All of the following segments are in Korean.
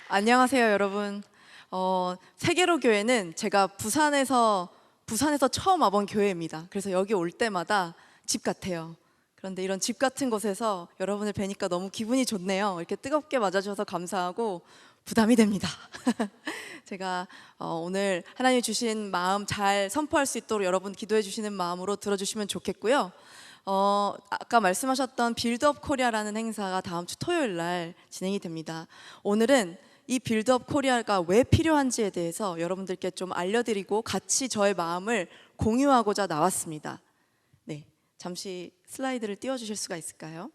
안녕하세요, 여러분. 세계로 교회는 제가 부산에서 처음 와본 교회입니다. 그래서 여기 올 때마다 집 같아요. 그런데 이런 집 같은 곳에서 여러분을 뵈니까 너무 기분이 좋네요. 이렇게 뜨겁게 맞아주셔서 감사하고 부담이 됩니다. 제가 오늘 하나님 주신 마음 잘 선포할 수 있도록 여러분 기도해 주시는 마음으로 들어주시면 좋겠고요. 아까 말씀하셨던 빌드업 코리아라는 행사가 다음 주 토요일 날 진행이 됩니다. 오늘은 이 빌드업 코리아가 왜 필요한지에 대해서 여러분들께 좀 알려드리고 같이 저의 마음을 공유하고자 나왔습니다. 네, 잠시 슬라이드를 띄워주실 수가 있을까요?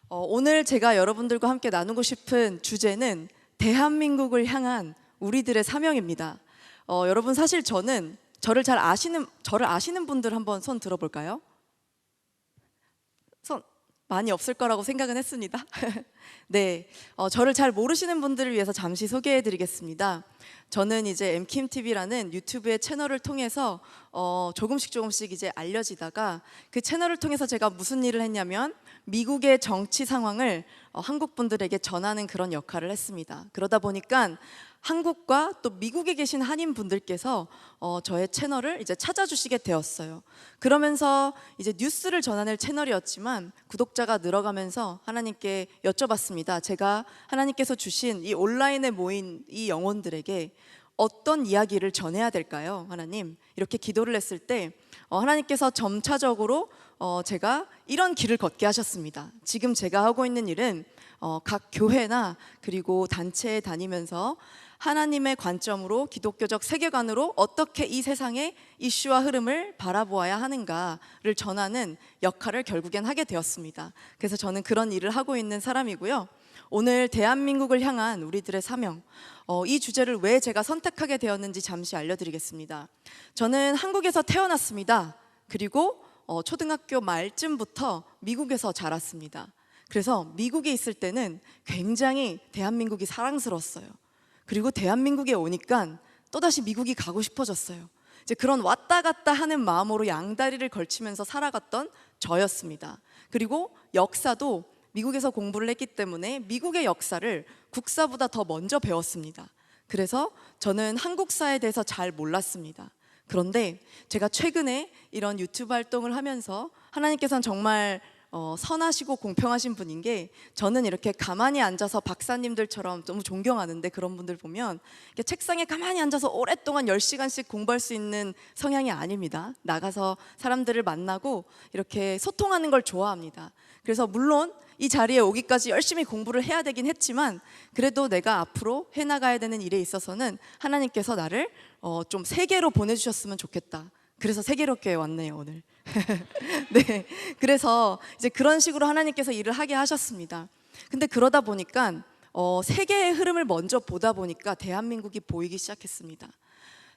오늘 제가 여러분들과 함께 나누고 싶은 주제는 대한민국을 향한 우리들의 사명입니다. 여러분 사실 저를 아시는 분들 한번 손 들어볼까요? 손 많이 없을 거라고 생각은 했습니다. 네, 저를 잘 모르시는 분들을 위해서 잠시 소개해 드리겠습니다. 저는 이제 엠킴TV라는 유튜브의 채널을 통해서 조금씩 이제 알려지다가 그 채널을 통해서 제가 무슨 일을 했냐면 미국의 정치 상황을 한국 분들에게 전하는 그런 역할을 했습니다. 그러다 보니까 한국과 또 미국에 계신 한인 분들께서 저의 채널을 이제 찾아주시게 되었어요. 그러면서 이제 뉴스를 전하는 채널이었지만 구독자가 늘어가면서 하나님께 여쭤봤습니다. 제가 하나님께서 주신 이 온라인에 모인 이 영혼들에게 어떤 이야기를 전해야 될까요? 하나님, 이렇게 기도를 했을 때 하나님께서 점차적으로 제가 이런 길을 걷게 하셨습니다. 지금 제가 하고 있는 일은 각 교회나 그리고 단체에 다니면서 하나님의 관점으로 기독교적 세계관으로 어떻게 이 세상의 이슈와 흐름을 바라보아야 하는가를 전하는 역할을 결국엔 하게 되었습니다. 그래서 저는 그런 일을 하고 있는 사람이고요. 오늘 대한민국을 향한 우리들의 사명, 이 주제를 왜 제가 선택하게 되었는지 잠시 알려드리겠습니다. 저는 한국에서 태어났습니다. 그리고 초등학교 말쯤부터 미국에서 자랐습니다. 그래서 미국에 있을 때는 굉장히 대한민국이 사랑스러웠어요. 그리고 대한민국에 오니까 또다시 미국이 가고 싶어졌어요. 이제 그런 왔다 갔다 하는 마음으로 양다리를 걸치면서 살아갔던 저였습니다. 그리고 역사도 미국에서 공부를 했기 때문에 미국의 역사를 국사보다 더 먼저 배웠습니다. 그래서 저는 한국사에 대해서 잘 몰랐습니다. 그런데 제가 최근에 이런 유튜브 활동을 하면서 하나님께서는 정말 선하시고 공평하신 분인 게, 저는 이렇게 가만히 앉아서 박사님들처럼 너무 존경하는데 그런 분들 보면 이렇게 책상에 가만히 앉아서 오랫동안 10시간씩 공부할 수 있는 성향이 아닙니다. 나가서 사람들을 만나고 이렇게 소통하는 걸 좋아합니다. 그래서 물론 이 자리에 오기까지 열심히 공부를 해야 되긴 했지만 그래도 내가 앞으로 해나가야 되는 일에 있어서는 하나님께서 나를 좀 세계로 보내주셨으면 좋겠다. 그래서 세계롭게 왔네요, 오늘. 네, 그래서 이제 그런 식으로 하나님께서 일을 하게 하셨습니다. 근데 그러다 보니까 세계의 흐름을 먼저 보다 보니까 대한민국이 보이기 시작했습니다.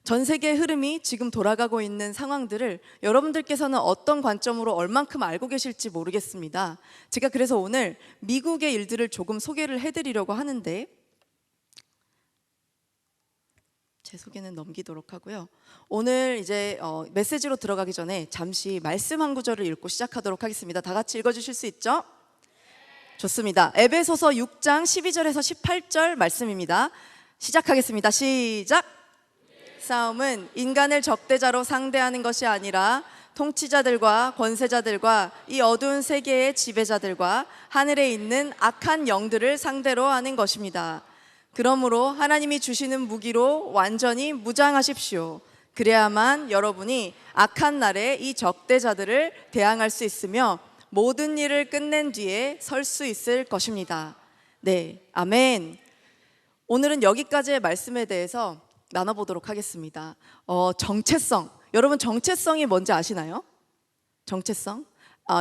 전 세계의 흐름이 지금 돌아가고 있는 상황들을 여러분들께서는 어떤 관점으로 얼만큼 알고 계실지 모르겠습니다. 제가 그래서 오늘 미국의 일들을 조금 소개를 해드리려고 하는데, 제 소개는 넘기도록 하고요. 오늘 이제 메시지로 들어가기 전에 잠시 말씀 한 구절을 읽고 시작하도록 하겠습니다. 다 같이 읽어주실 수 있죠? 좋습니다. 에베소서 6장 12절에서 18절 말씀입니다. 시작하겠습니다. 시작! 싸움은 인간을 적대자로 상대하는 것이 아니라 통치자들과 권세자들과 이 어두운 세계의 지배자들과 하늘에 있는 악한 영들을 상대로 하는 것입니다. 그러므로 하나님이 주시는 무기로 완전히 무장하십시오. 그래야만 여러분이 악한 날에 이 적대자들을 대항할 수 있으며 모든 일을 끝낸 뒤에 설 수 있을 것입니다. 네, 아멘. 오늘은 여기까지의 말씀에 대해서 나눠보도록 하겠습니다. 정체성, 여러분 정체성이 뭔지 아시나요? 정체성?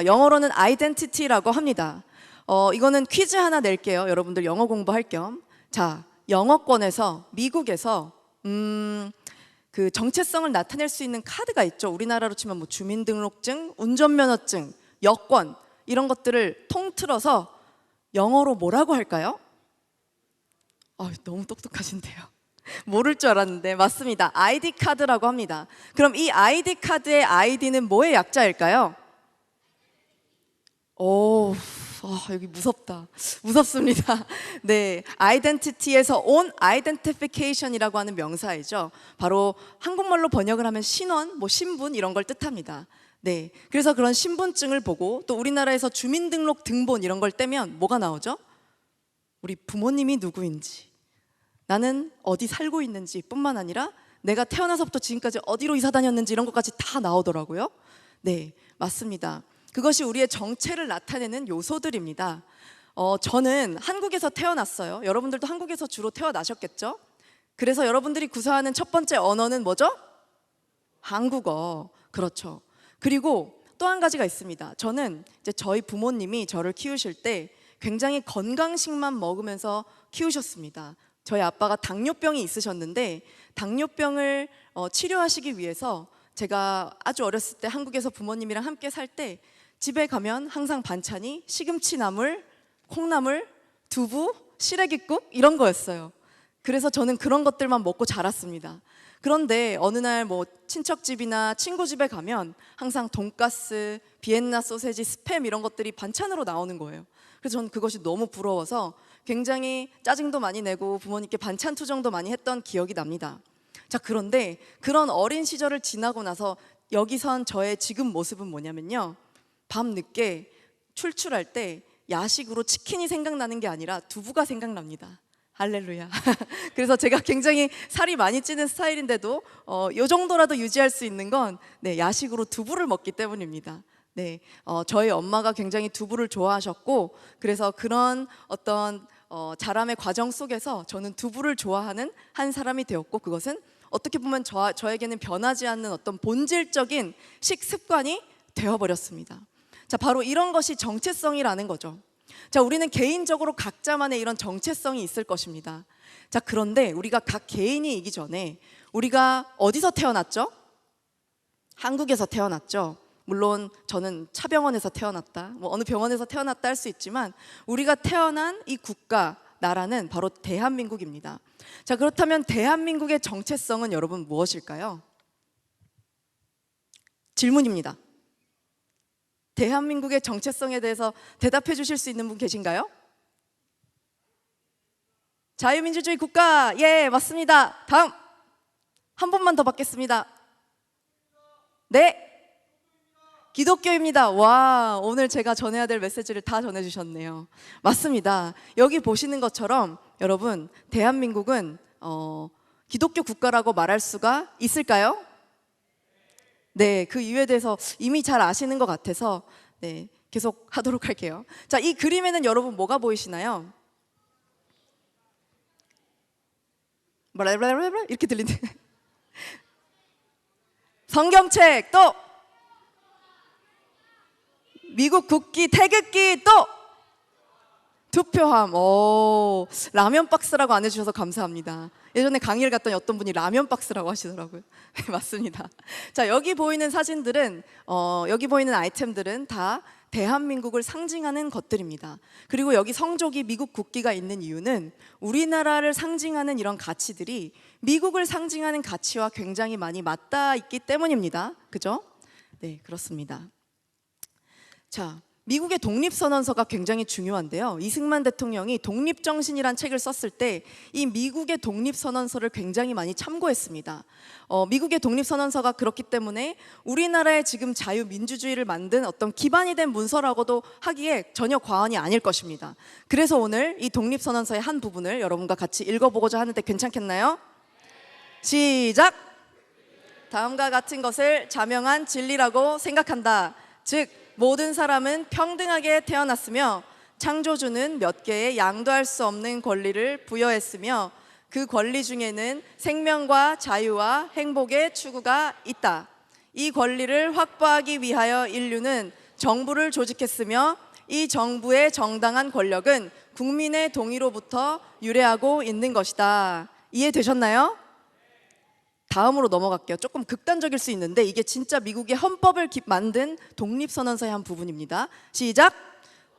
영어로는 identity라고 합니다. 이거는 퀴즈 하나 낼게요. 여러분들 영어 공부할 겸. 자, 영어권에서 미국에서 그 정체성을 나타낼 수 있는 카드가 있죠. 우리나라로 치면 뭐 주민등록증, 운전면허증, 여권, 이런 것들을 통틀어서 영어로 뭐라고 할까요? 너무 똑똑하신데요. 모를 줄 알았는데 맞습니다. ID 카드라고 합니다. 그럼 이 ID 카드의 ID는 뭐의 약자일까요? 오, 여기 무섭다. 무섭습니다. 네, 아이덴티티에서 온 아이덴티피케이션이라고 하는 명사이죠. 바로 한국말로 번역을 하면 신원, 뭐 신분 이런 걸 뜻합니다. 네, 그래서 그런 신분증을 보고 또 우리나라에서 주민등록 등본 이런 걸 떼면 뭐가 나오죠? 우리 부모님이 누구인지, 나는 어디 살고 있는지 뿐만 아니라 내가 태어나서부터 지금까지 어디로 이사 다녔는지 이런 것까지 다 나오더라고요. 네, 맞습니다. 그것이 우리의 정체를 나타내는 요소들입니다. 저는 한국에서 태어났어요. 여러분들도 한국에서 주로 태어나셨겠죠? 그래서 여러분들이 구사하는 첫 번째 언어는 뭐죠? 한국어. 그렇죠. 그리고 또 한 가지가 있습니다. 저는 이제 저희 부모님이 저를 키우실 때 굉장히 건강식만 먹으면서 키우셨습니다. 저희 아빠가 당뇨병이 있으셨는데 당뇨병을 치료하시기 위해서 제가 아주 어렸을 때 한국에서 부모님이랑 함께 살 때 집에 가면 항상 반찬이 시금치 나물, 콩나물, 두부, 시래기국 이런 거였어요. 그래서 저는 그런 것들만 먹고 자랐습니다. 그런데 어느 날 뭐 친척집이나 친구 집에 가면 항상 돈가스, 비엔나 소세지, 스팸 이런 것들이 반찬으로 나오는 거예요. 그래서 저는 그것이 너무 부러워서 굉장히 짜증도 많이 내고 부모님께 반찬 투정도 많이 했던 기억이 납니다. 자, 그런데 그런 어린 시절을 지나고 나서 여기선 저의 지금 모습은 뭐냐면요, 밤 늦게 출출할 때 야식으로 치킨이 생각나는 게 아니라 두부가 생각납니다. 할렐루야. 그래서 제가 굉장히 살이 많이 찌는 스타일인데도 이 정도라도 유지할 수 있는 건 네, 야식으로 두부를 먹기 때문입니다. 네, 저희 엄마가 굉장히 두부를 좋아하셨고 그래서 그런 어떤 자람의 과정 속에서 저는 두부를 좋아하는 한 사람이 되었고, 그것은 어떻게 보면 저에게는 변하지 않는 어떤 본질적인 식습관이 되어버렸습니다. 자, 바로 이런 것이 정체성이라는 거죠. 자, 우리는 개인적으로 각자만의 이런 정체성이 있을 것입니다. 자, 그런데 우리가 각 개인이기 전에 우리가 어디서 태어났죠? 한국에서 태어났죠. 물론 저는 차병원에서 태어났다, 뭐 어느 병원에서 태어났다 할 수 있지만 우리가 태어난 이 국가, 나라는 바로 대한민국입니다. 자, 그렇다면 대한민국의 정체성은 여러분 무엇일까요? 질문입니다. 대한민국의 정체성에 대해서 대답해 주실 수 있는 분 계신가요? 자유민주주의 국가. 예, 맞습니다. 다음 한 번만 더 받겠습니다. 네, 기독교입니다. 와, 오늘 제가 전해야 될 메시지를 다 전해주셨네요. 맞습니다. 여기 보시는 것처럼 여러분, 대한민국은 기독교 국가라고 말할 수가 있을까요? 네, 그 이유에 대해서 이미 잘 아시는 것 같아서 네, 계속 하도록 할게요. 자, 이 그림에는 여러분 뭐가 보이시나요? 이렇게 들리는데 성경책, 또 미국 국기, 태극기, 또 투표함. 오, 라면 박스라고 안 해주셔서 감사합니다. 예전에 강의를 갔더니 어떤 분이 라면 박스라고 하시더라고요. 네, 맞습니다. 자, 여기 보이는 사진들은 여기 보이는 아이템들은 다 대한민국을 상징하는 것들입니다. 그리고 여기 성조기 미국 국기가 있는 이유는 우리나라를 상징하는 이런 가치들이 미국을 상징하는 가치와 굉장히 많이 맞닿아 있기 때문입니다. 그죠? 네, 그렇습니다. 자, 미국의 독립선언서가 굉장히 중요한데요. 이승만 대통령이 독립정신이란 책을 썼을 때 이 미국의 독립선언서를 굉장히 많이 참고했습니다. 미국의 독립선언서가 그렇기 때문에 우리나라의 지금 자유민주주의를 만든 어떤 기반이 된 문서라고도 하기에 전혀 과언이 아닐 것입니다. 그래서 오늘 이 독립선언서의 한 부분을 여러분과 같이 읽어보고자 하는데 괜찮겠나요? 시작! 다음과 같은 것을 자명한 진리라고 생각한다. 즉, 모든 사람은 평등하게 태어났으며 창조주는 몇 개의 양도할 수 없는 권리를 부여했으며 그 권리 중에는 생명과 자유와 행복의 추구가 있다. 이 권리를 확보하기 위하여 인류는 정부를 조직했으며 이 정부의 정당한 권력은 국민의 동의로부터 유래하고 있는 것이다. 이해되셨나요? 다음으로 넘어갈게요. 조금 극단적일 수 있는데 이게 진짜 미국의 헌법을 만든 독립선언서의 한 부분입니다. 시작!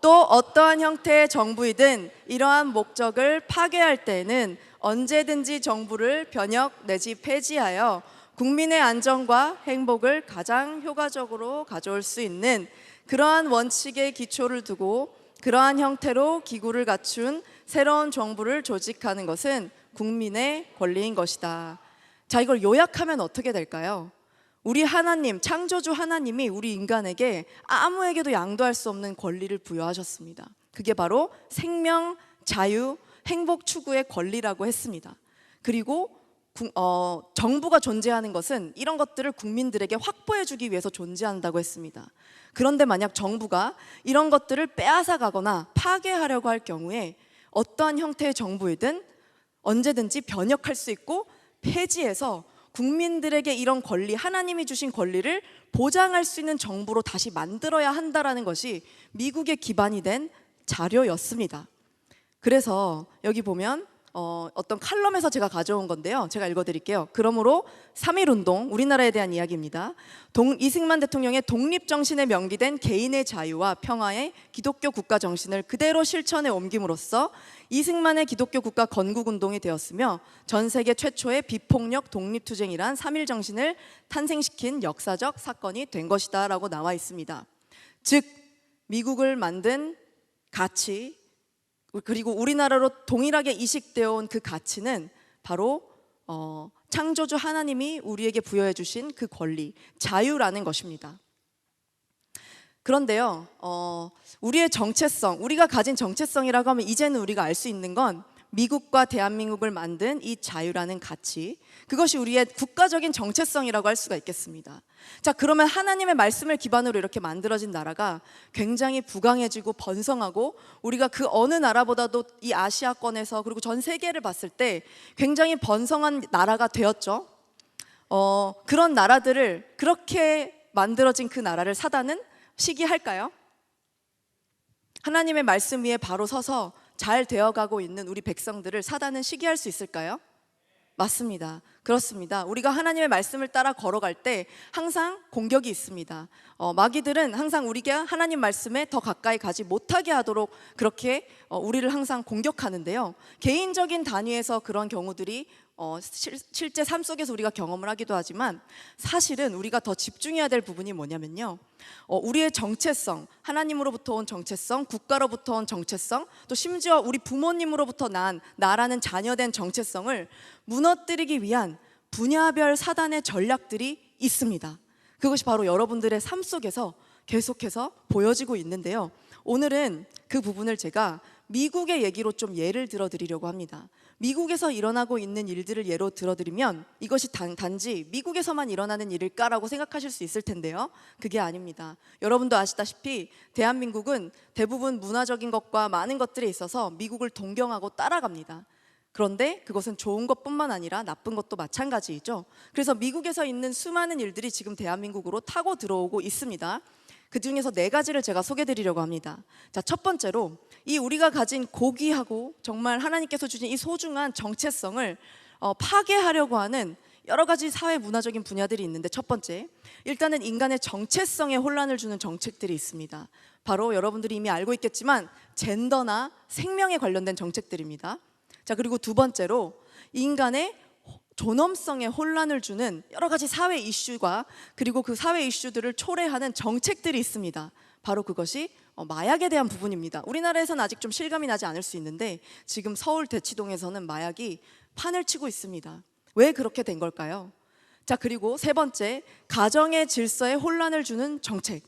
또 어떠한 형태의 정부이든 이러한 목적을 파괴할 때에는 언제든지 정부를 변혁 내지 폐지하여 국민의 안전과 행복을 가장 효과적으로 가져올 수 있는 그러한 원칙의 기초를 두고 그러한 형태로 기구를 갖춘 새로운 정부를 조직하는 것은 국민의 권리인 것이다. 자, 이걸 요약하면 어떻게 될까요? 우리 하나님, 창조주 하나님이 우리 인간에게 아무에게도 양도할 수 없는 권리를 부여하셨습니다. 그게 바로 생명, 자유, 행복 추구의 권리라고 했습니다. 그리고 정부가 존재하는 것은 이런 것들을 국민들에게 확보해 주기 위해서 존재한다고 했습니다. 그런데 만약 정부가 이런 것들을 빼앗아 가거나 파괴하려고 할 경우에 어떠한 형태의 정부이든 언제든지 변혁할 수 있고 폐지해서 국민들에게 이런 권리, 하나님이 주신 권리를 보장할 수 있는 정부로 다시 만들어야 한다라는 것이 미국의 기반이 된 자료였습니다. 그래서 여기 보면 어떤 칼럼에서 제가 가져온 건데요. 제가 읽어드릴게요. 그러므로 3.1운동, 우리나라에 대한 이야기입니다. 이승만 대통령의 독립정신에 명기된 개인의 자유와 평화의 기독교 국가 정신을 그대로 실천에 옮김으로써 이승만의 기독교 국가 건국운동이 되었으며 전 세계 최초의 비폭력 독립투쟁이란 3.1 정신을 탄생시킨 역사적 사건이 된 것이다 라고 나와 있습니다. 즉 미국을 만든 가치, 그리고 우리나라로 동일하게 이식되어 온 그 가치는 바로 창조주 하나님이 우리에게 부여해 주신 그 권리, 자유라는 것입니다. 그런데요, 우리의 정체성, 우리가 가진 정체성이라고 하면 이제는 우리가 알 수 있는 건 미국과 대한민국을 만든 이 자유라는 가치, 그것이 우리의 국가적인 정체성이라고 할 수가 있겠습니다. 자, 그러면 하나님의 말씀을 기반으로 이렇게 만들어진 나라가 굉장히 부강해지고 번성하고 우리가 그 어느 나라보다도 이 아시아권에서 그리고 전 세계를 봤을 때 굉장히 번성한 나라가 되었죠. 그런 나라들을, 그렇게 만들어진 그 나라를 사단은 시기할까요? 하나님의 말씀 위에 바로 서서 잘 되어가고 있는 우리 백성들을 사단은 시기할 수 있을까요? 맞습니다. 그렇습니다. 우리가 하나님의 말씀을 따라 걸어갈 때 항상 공격이 있습니다. 마귀들은 항상 우리가 하나님 말씀에 더 가까이 가지 못하게 하도록 그렇게 우리를 항상 공격하는데요. 개인적인 단위에서 그런 경우들이 실제 삶 속에서 우리가 경험을 하기도 하지만 사실은 우리가 더 집중해야 될 부분이 뭐냐면요, 우리의 정체성, 하나님으로부터 온 정체성, 국가로부터 온 정체성, 또 심지어 우리 부모님으로부터 난 나라는 자녀된 정체성을 무너뜨리기 위한 분야별 사단의 전략들이 있습니다. 그것이 바로 여러분들의 삶 속에서 계속해서 보여지고 있는데요. 오늘은 그 부분을 제가 미국의 얘기로 좀 예를 들어 드리려고 합니다. 미국에서 일어나고 있는 일들을 예로 들어드리면 이것이 단지 미국에서만 일어나는 일일까라고 생각하실 수 있을 텐데요. 그게 아닙니다. 여러분도 아시다시피 대한민국은 대부분 문화적인 것과 많은 것들에 있어서 미국을 동경하고 따라갑니다. 그런데 그것은 좋은 것뿐만 아니라 나쁜 것도 마찬가지이죠. 그래서 미국에서 있는 수많은 일들이 지금 대한민국으로 타고 들어오고 있습니다. 그 중에서 4가지를 제가 소개해 드리려고 합니다. 자, 첫 번째로 이 우리가 가진 고귀하고 정말 하나님께서 주신 이 소중한 정체성을 파괴하려고 하는 여러 가지 사회 문화적인 분야들이 있는데, 첫 번째, 일단은 인간의 정체성에 혼란을 주는 정책들이 있습니다. 바로 여러분들이 이미 알고 있겠지만 젠더나 생명에 관련된 정책들입니다. 자, 그리고 두 번째로 인간의 존엄성에 혼란을 주는 여러 가지 사회 이슈가, 그리고 그 사회 이슈들을 초래하는 정책들이 있습니다. 바로 그것이 마약에 대한 부분입니다. 우리나라에서는 아직 좀 실감이 나지 않을 수 있는데 지금 서울 대치동에서는 마약이 판을 치고 있습니다. 왜 그렇게 된 걸까요? 자, 그리고 세 번째, 가정의 질서에 혼란을 주는 정책.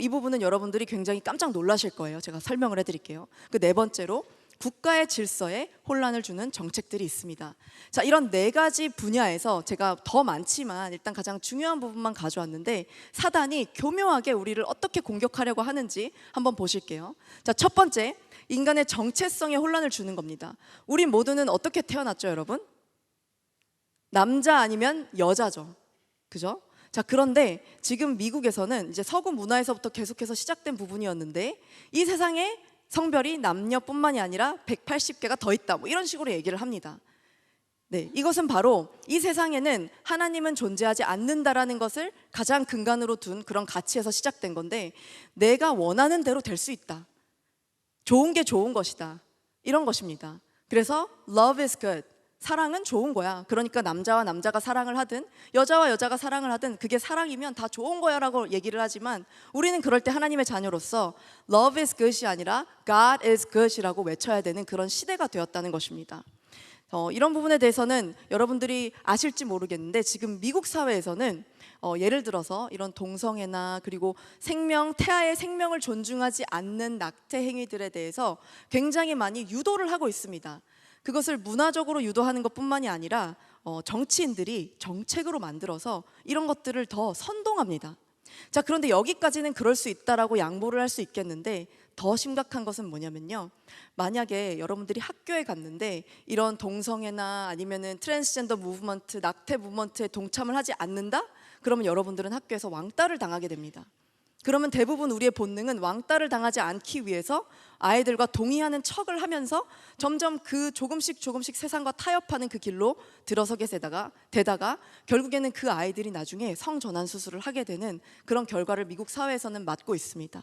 이 부분은 여러분들이 굉장히 깜짝 놀라실 거예요. 제가 설명을 해드릴게요. 그 네 번째로, 국가의 질서에 혼란을 주는 정책들이 있습니다. 자, 이런 4가지 분야에서 제가 더 많지만 일단 가장 중요한 부분만 가져왔는데 사단이 교묘하게 우리를 어떻게 공격하려고 하는지 한번 보실게요. 자, 첫 번째, 인간의 정체성에 혼란을 주는 겁니다. 우리 모두는 어떻게 태어났죠, 여러분? 남자 아니면 여자죠. 그죠? 자, 그런데 지금 미국에서는 이제 서구 문화에서부터 계속해서 시작된 부분이었는데 이 세상에 성별이 남녀뿐만이 아니라 180개가 더 있다, 뭐 이런 식으로 얘기를 합니다. 네, 이것은 바로 이 세상에는 하나님은 존재하지 않는다라는 것을 가장 근간으로 둔 그런 가치에서 시작된 건데, 내가 원하는 대로 될 수 있다, 좋은 게 좋은 것이다, 이런 것입니다. 그래서 love is good, 사랑은 좋은 거야. 그러니까 남자와 남자가 사랑을 하든 여자와 여자가 사랑을 하든 그게 사랑이면 다 좋은 거야 라고 얘기를 하지만 우리는 그럴 때 하나님의 자녀로서 Love is good이 아니라 God is good이라고 외쳐야 되는 그런 시대가 되었다는 것입니다. 이런 부분에 대해서는 여러분들이 아실지 모르겠는데 지금 미국 사회에서는 예를 들어서 이런 동성애나 그리고 태아의 생명을 존중하지 않는 낙태 행위들에 대해서 굉장히 많이 유도를 하고 있습니다. 그것을 문화적으로 유도하는 것뿐만이 아니라 정치인들이 정책으로 만들어서 이런 것들을 더 선동합니다. 자, 그런데 여기까지는 그럴 수 있다라고 양보를 할 수 있겠는데 더 심각한 것은 뭐냐면요, 만약에 여러분들이 학교에 갔는데 이런 동성애나 아니면은 트랜스젠더 무브먼트, 낙태 무브먼트에 동참을 하지 않는다? 그러면 여러분들은 학교에서 왕따를 당하게 됩니다. 그러면 대부분 우리의 본능은 왕따를 당하지 않기 위해서 아이들과 동의하는 척을 하면서 점점 그 조금씩 세상과 타협하는 그 길로 들어서게 되다가 결국에는 그 아이들이 나중에 성전환 수술을 하게 되는 그런 결과를 미국 사회에서는 맞고 있습니다.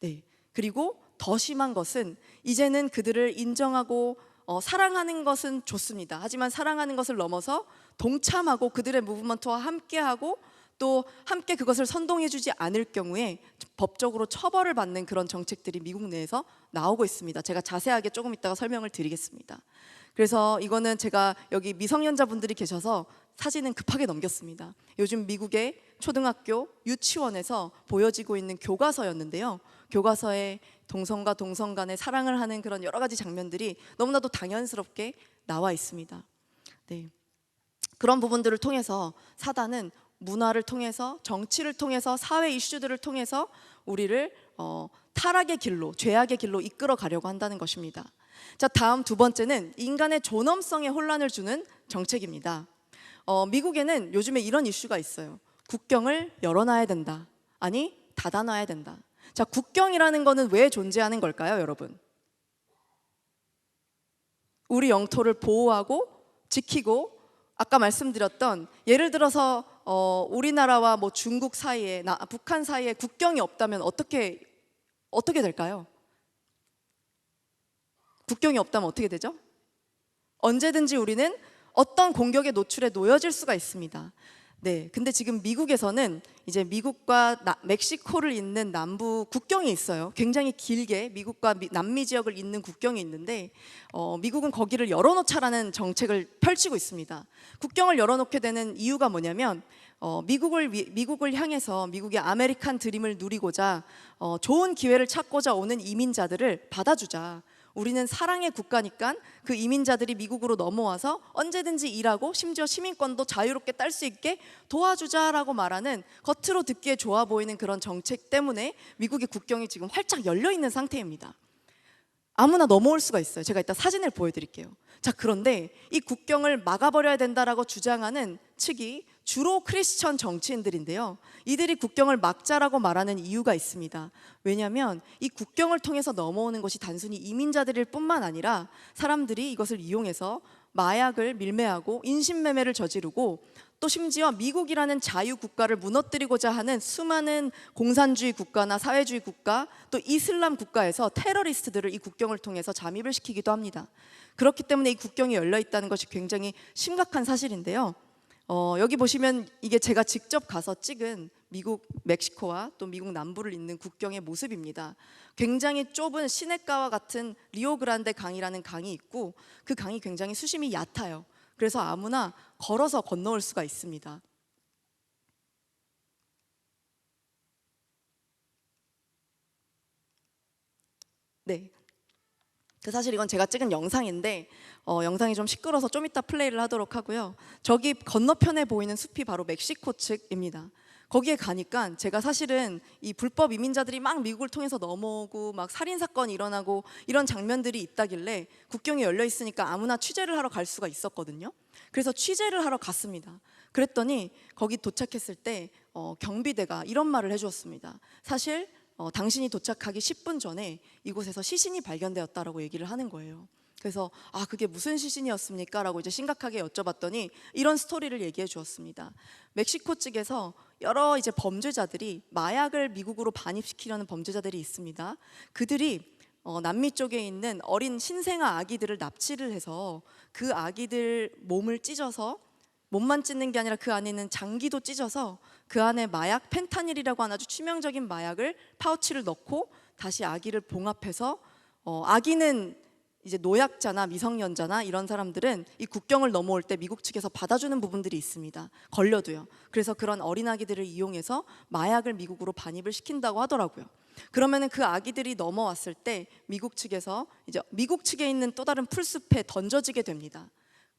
네. 그리고 더 심한 것은 이제는 그들을 인정하고 사랑하는 것은 좋습니다. 하지만 사랑하는 것을 넘어서 동참하고 그들의 무브먼트와 함께하고 또 함께 그것을 선동해주지 않을 경우에 법적으로 처벌을 받는 그런 정책들이 미국 내에서 나오고 있습니다. 제가 자세하게 조금 이따가 설명을 드리겠습니다. 그래서 이거는 제가 여기 미성년자분들이 계셔서 사진은 급하게 넘겼습니다. 요즘 미국의 초등학교, 유치원에서 보여지고 있는 교과서였는데요. 교과서에 동성과 동성 간의 사랑을 하는 그런 여러 가지 장면들이 너무나도 당연스럽게 나와 있습니다. 네. 그런 부분들을 통해서 사단은 문화를 통해서, 정치를 통해서, 사회 이슈들을 통해서 우리를 타락의 길로, 죄악의 길로 이끌어 가려고 한다는 것입니다. 자, 다음 두 번째는 인간의 존엄성에 혼란을 주는 정책입니다. 미국에는 요즘에 이런 이슈가 있어요. 국경을 열어놔야 된다. 아니, 닫아놔야 된다. 자, 국경이라는 거는 왜 존재하는 걸까요, 여러분? 우리 영토를 보호하고 지키고, 아까 말씀드렸던 예를 들어서 우리나라와 뭐 중국 사이에, 북한 사이에 국경이 없다면 어떻게 될까요? 국경이 없다면 어떻게 되죠? 언제든지 우리는 어떤 공격의 노출에 놓여질 수가 있습니다. 네, 근데 지금 미국에서는 이제 미국과 멕시코를 잇는 남부 국경이 있어요. 굉장히 길게 미국과 남미 지역을 잇는 국경이 있는데 미국은 거기를 열어놓자라는 정책을 펼치고 있습니다. 국경을 열어놓게 되는 이유가 뭐냐면 미국을 향해서 미국의 아메리칸 드림을 누리고자 좋은 기회를 찾고자 오는 이민자들을 받아주자. 우리는 사랑의 국가니까 그 이민자들이 미국으로 넘어와서 언제든지 일하고 심지어 시민권도 자유롭게 딸 수 있게 도와주자라고 말하는 겉으로 듣기에 좋아 보이는 그런 정책 때문에 미국의 국경이 지금 활짝 열려 있는 상태입니다. 아무나 넘어올 수가 있어요. 제가 이따 사진을 보여드릴게요. 자, 그런데 이 국경을 막아버려야 된다라고 주장하는 측이 주로 크리스천 정치인들인데요. 이들이 국경을 막자라고 말하는 이유가 있습니다. 왜냐하면 이 국경을 통해서 넘어오는 것이 단순히 이민자들일 뿐만 아니라 사람들이 이것을 이용해서 마약을 밀매하고 인신매매를 저지르고 또 심지어 미국이라는 자유국가를 무너뜨리고자 하는 수많은 공산주의 국가나 사회주의 국가 또 이슬람 국가에서 테러리스트들을 이 국경을 통해서 잠입을 시키기도 합니다. 그렇기 때문에 이 국경이 열려 있다는 것이 굉장히 심각한 사실인데요. 여기 보시면 이게 제가 직접 가서 찍은 미국 멕시코와 또 미국 남부를 잇는 국경의 모습입니다. 굉장히 좁은 시냇가와 같은 리오그란데 강이라는 강이 있고 그 강이 굉장히 수심이 얕아요. 그래서 아무나 걸어서 건너올 수가 있습니다. 네. 사실 이건 제가 찍은 영상인데 영상이 좀 시끄러워서 좀 이따 플레이를 하도록 하고요. 저기 건너편에 보이는 숲이 바로 멕시코 측입니다. 거기에 가니까 제가 사실은 이 불법 이민자들이 막 미국을 통해서 넘어오고 막 살인 사건이 일어나고 이런 장면들이 있다길래 국경이 열려 있으니까 아무나 취재를 하러 갈 수가 있었거든요. 그래서 취재를 하러 갔습니다. 그랬더니 거기 도착했을 때 경비대가 이런 말을 해주었습니다. 사실 당신이 도착하기 10분 전에 이곳에서 시신이 발견되었다라고 얘기를 하는 거예요. 그래서 그게 무슨 시신이었습니까? 라고 이제 심각하게 여쭤봤더니 이런 스토리를 얘기해 주었습니다. 멕시코 측에서 여러 이제 범죄자들이 마약을 미국으로 반입시키려는 범죄자들이 있습니다. 그들이 남미 쪽에 있는 어린 신생아 아기들을 납치를 해서 그 아기들 몸을 찢어서 몸만 찢는 게 아니라 그 안에 있는 장기도 찢어서 그 안에 마약 펜타닐이라고 하는 아주 치명적인 마약을 파우치를 넣고 다시 아기를 봉합해서 아기는 이제 노약자나 미성년자나 이런 사람들은 이 국경을 넘어올 때 미국 측에서 받아주는 부분들이 있습니다. 걸려도요. 그래서 그런 어린 아기들을 이용해서 마약을 미국으로 반입을 시킨다고 하더라고요. 그러면은 그 아기들이 넘어왔을 때 미국 측에서 이제 미국 측에 있는 또 다른 풀숲에 던져지게 됩니다.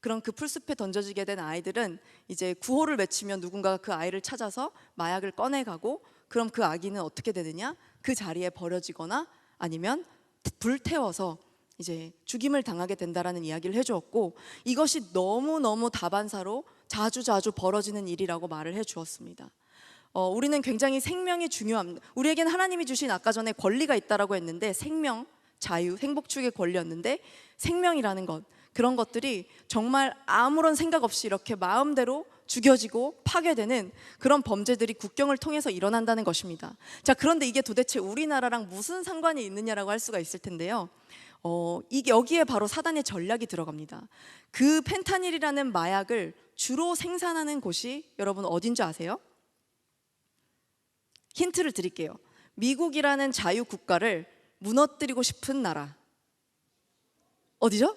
그럼 그 풀숲에 던져지게 된 아이들은 이제 구호를 외치면 누군가가 그 아이를 찾아서 마약을 꺼내가고, 그럼 그 아기는 어떻게 되느냐? 그 자리에 버려지거나 아니면 불태워서 이제 죽임을 당하게 된다라는 이야기를 해주었고, 이것이 너무너무 다반사로 자주 벌어지는 일이라고 말을 해주었습니다. 우리는 굉장히 생명이 중요합니다. 우리에겐 하나님이 주신 아까 전에 권리가 있다라고 했는데, 생명, 자유, 행복 축의 권리였는데, 생명이라는 것, 그런 것들이 정말 아무런 생각 없이 이렇게 마음대로 죽여지고 파괴되는 그런 범죄들이 국경을 통해서 일어난다는 것입니다. 자, 그런데 이게 도대체 우리나라랑 무슨 상관이 있느냐라고 할 수가 있을 텐데요. 이게 여기에 바로 사단의 전략이 들어갑니다. 그 펜타닐이라는 마약을 주로 생산하는 곳이 여러분 어딘지 아세요? 힌트를 드릴게요. 미국이라는 자유 국가를 무너뜨리고 싶은 나라. 어디죠?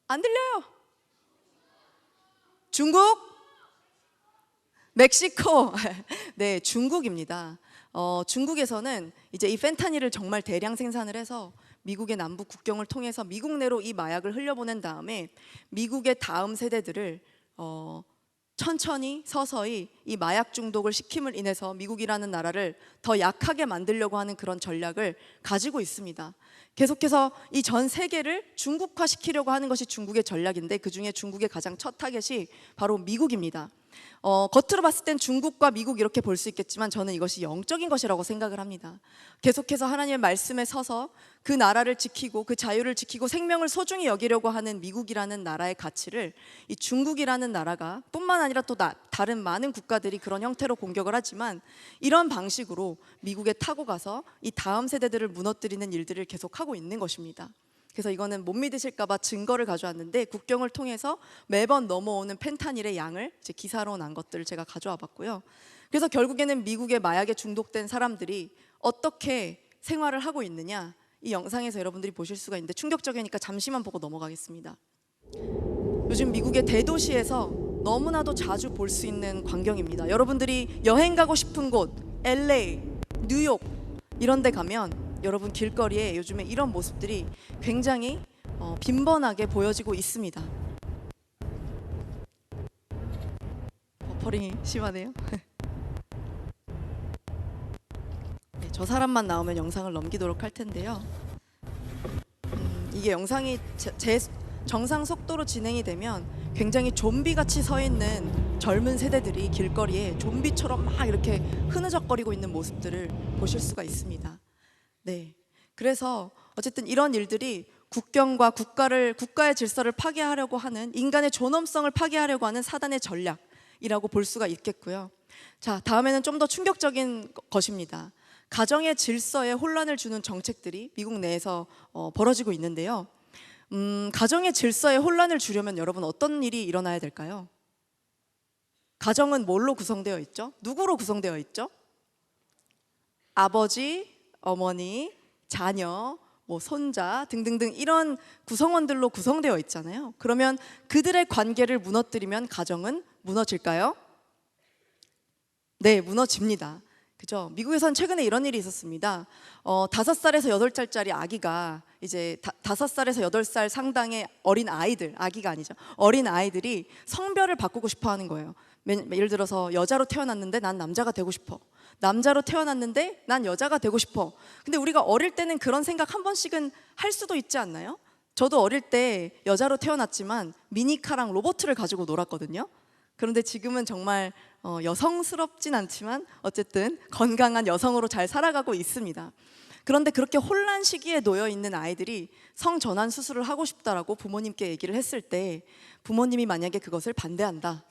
안 들려요. 중국? 멕시코. 네, 중국입니다. 중국에서는 이제 이 펜타닐을 정말 대량 생산을 해서 미국의 남북 국경을 통해서 미국 내로 이 마약을 흘려보낸 다음에 미국의 다음 세대들을 천천히 서서히 이 마약 중독을 시킴을 인해서 미국이라는 나라를 더 약하게 만들려고 하는 그런 전략을 가지고 있습니다. 계속해서 이 전 세계를 중국화 시키려고 하는 것이 중국의 전략인데, 그 중에 중국의 가장 첫 타겟이 바로 미국입니다. 겉으로 봤을 땐 중국과 미국 이렇게 볼 수 있겠지만 저는 이것이 영적인 것이라고 생각을 합니다. 계속해서 하나님의 말씀에 서서 그 나라를 지키고 그 자유를 지키고 생명을 소중히 여기려고 하는 미국이라는 나라의 가치를 이 중국이라는 나라가 뿐만 아니라 또 다른 많은 국가들이 그런 형태로 공격을 하지만, 이런 방식으로 미국에 타고 가서 이 다음 세대들을 무너뜨리는 일들을 계속하고 있는 것입니다. 그래서 이거는 못 믿으실까봐 증거를 가져왔는데, 국경을 통해서 매번 넘어오는 펜타닐의 양을 이제 기사로 난 것들을 제가 가져와 봤고요. 그래서 결국에는 미국의 마약에 중독된 사람들이 어떻게 생활을 하고 있느냐, 이 영상에서 여러분들이 보실 수가 있는데 충격적이니까 잠시만 보고 넘어가겠습니다. 요즘 미국의 대도시에서 너무나도 자주 볼 수 있는 광경입니다. 여러분들이 여행 가고 싶은 곳, LA, 뉴욕 이런 데 가면 여러분 길거리에 요즘에 이런 모습들이 굉장히 빈번하게 보여지고 있습니다. 버퍼링이 심하네요. 네, 저 사람만 나오면 영상을 넘기도록 할 텐데요. 이게 영상이 제 정상 속도로 진행이 되면 굉장히 좀비같이 서 있는 젊은 세대들이 길거리에 좀비처럼 막 이렇게 흐느적거리고 있는 모습들을 보실 수가 있습니다. 네, 그래서 어쨌든 이런 일들이 국경과 국가의 질서를 파괴하려고 하는, 인간의 존엄성을 파괴하려고 하는 사단의 전략이라고 볼 수가 있겠고요. 자, 다음에는 좀 더 충격적인 것입니다. 가정의 질서에 혼란을 주는 정책들이 미국 내에서 벌어지고 있는데요. 가정의 질서에 혼란을 주려면 여러분 어떤 일이 일어나야 될까요? 가정은 뭘로 구성되어 있죠? 누구로 구성되어 있죠? 아버지, 어머니, 자녀, 손자 등등등 이런 구성원들로 구성되어 있잖아요. 그러면 그들의 관계를 무너뜨리면 가정은 무너질까요? 네, 무너집니다. 그죠? 미국에선 최근에 이런 일이 있었습니다. 5살에서 8살짜리 아기가 이제 5살에서 8살 상당의 어린 아이들, 아기가 아니죠. 어린 아이들이 성별을 바꾸고 싶어 하는 거예요. 예를 들어서 여자로 태어났는데 난 남자가 되고 싶어. 남자로 태어났는데 난 여자가 되고 싶어. 근데 우리가 어릴 때는 그런 생각 한 번씩은 할 수도 있지 않나요? 저도 어릴 때 여자로 태어났지만 미니카랑 로봇을 가지고 놀았거든요. 그런데 지금은 정말 여성스럽진 않지만 어쨌든 건강한 여성으로 잘 살아가고 있습니다. 그런데 그렇게 혼란 시기에 놓여 있는 아이들이 성전환 수술을 하고 싶다라고 부모님께 얘기를 했을 때, 부모님이 만약에 그것을 반대한다.